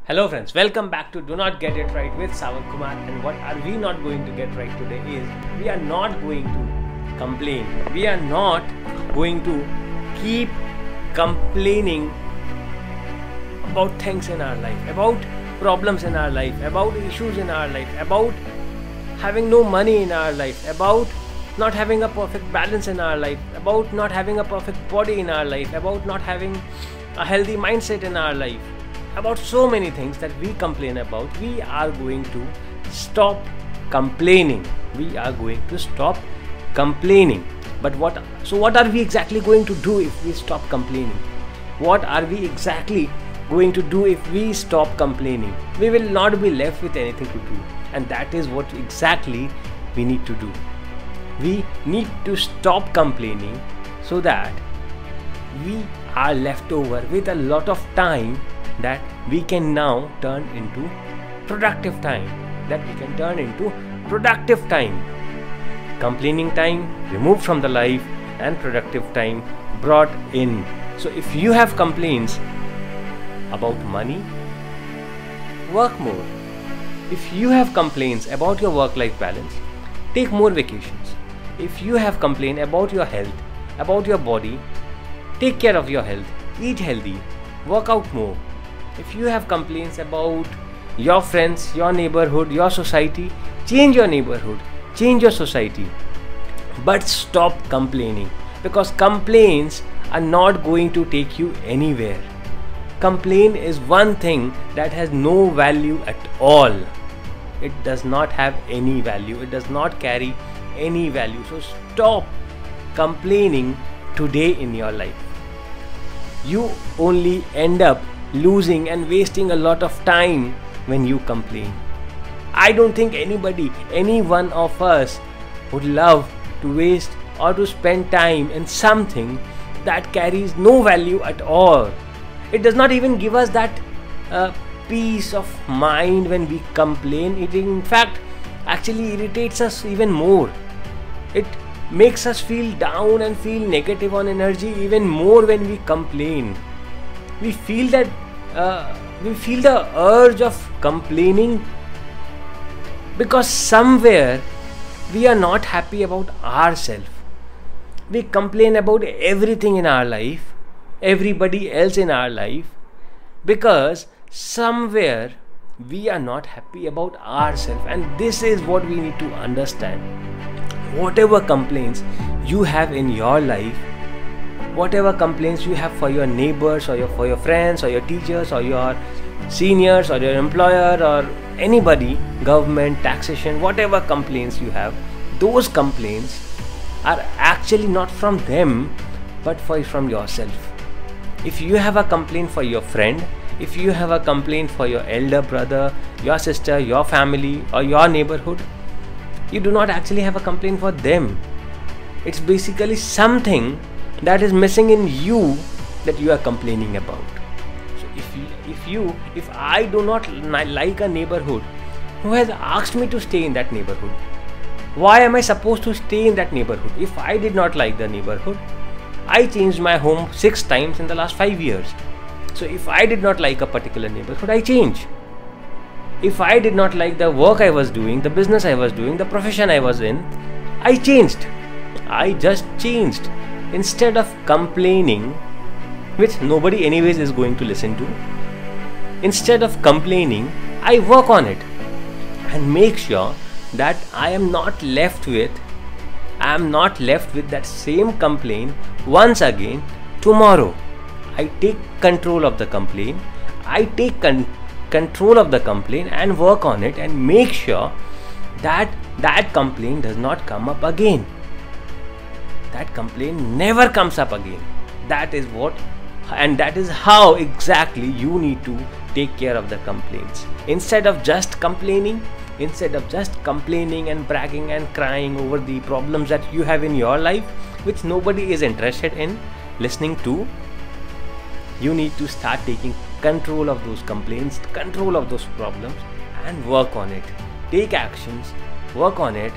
Hello friends, welcome back to Do Not Get It Right with Sawan Kumar. And what are we not going to get right today is we are not going to complain. We are not going to keep complaining about things in our life, about problems in our life, about issues in our life, about having no money in our life, about not having a perfect balance in our life, about not having a perfect body in our life, about not having a healthy mindset in our life, about so many things that we complain about. We are going to stop complaining. We are going to stop complaining. But what are we exactly going to do if we stop complaining? What are we exactly going to do if we stop complaining? We will not be left with anything to do, and that is what exactly we need to do. We need to stop complaining so that we are left over with a lot of time that we can now turn into productive time. Complaining time removed from the life and productive time brought in. So if you have complaints about money, work more. If you have complaints about your work-life balance, take more vacations. If you have complained about your health, about your body, take care of your health, eat healthy, work out more. If you have complaints about your friends, your neighborhood, your society, change your neighborhood, change your society. But stop complaining, because complaints are not going to take you anywhere. Complain is one thing that has no value at all. It does not have any value. It does not carry any value. So stop complaining today in your life. You only end up losing and wasting a lot of time when you complain. I don't think any one of us would love to waste or to spend time in something that carries no value at all. It does not even give us that peace of mind when we complain. It in fact actually irritates us even more. It makes us feel down and feel negative on energy even more when we complain. We feel that we feel the urge of complaining because somewhere we are not happy about ourselves. We complain about everything in our life, everybody else in our life, because somewhere we are not happy about ourselves. And this is what we need to understand. Whatever complaints you have in your life, whatever complaints you have for your neighbors or for your friends or your teachers or your seniors or your employer or anybody, government, taxation, whatever complaints you have, those complaints are actually not from them but from yourself. If you have a complaint for your friend, if you have a complaint for your elder brother, your sister, your family or your neighborhood, you do not actually have a complaint for them. It's basically something that is missing in you that you are complaining about. So if I do not like a neighborhood, who has asked me to stay in that neighborhood? Why am I supposed to stay in that neighborhood? If I did not like the neighborhood, I changed my home 6 times in the last 5 years. So if I did not like a particular neighborhood, I change. If I did not like the work I was doing, the business I was doing, the profession I was in, I changed. I just changed. Instead of complaining, which nobody anyways is going to listen to, instead of complaining, I work on it and make sure that I am not left with that same complaint once again tomorrow. I take control of the complaint. I take control of the complaint and work on it and make sure that complaint does not come up again. That complaint never comes up again. That is what, and that is how exactly you need to take care of the complaints. Instead of just complaining and bragging and crying over the problems that you have in your life, which nobody is interested in listening to, you need to start taking control of those complaints, control of those problems, and work on it. Take actions, work on it,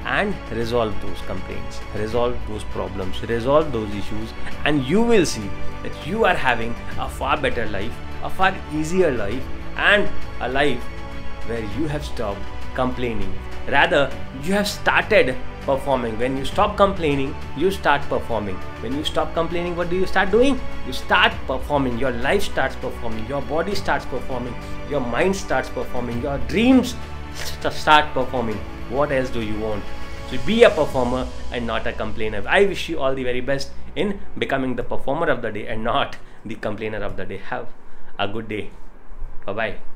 and resolve those complaints, resolve those problems, resolve those issues, and you will see that you are having a far better life, a far easier life, and a life where you have stopped complaining. Rather, you have started performing. When you stop complaining, you start performing. When you stop complaining, what do you start doing? You start performing. Your life starts performing. Your body starts performing. Your mind starts performing. Your dreams start performing. What else do you want? So be a performer and not a complainer. I wish you all the very best in becoming the performer of the day and not the complainer of the day. Have a good day. Bye-bye.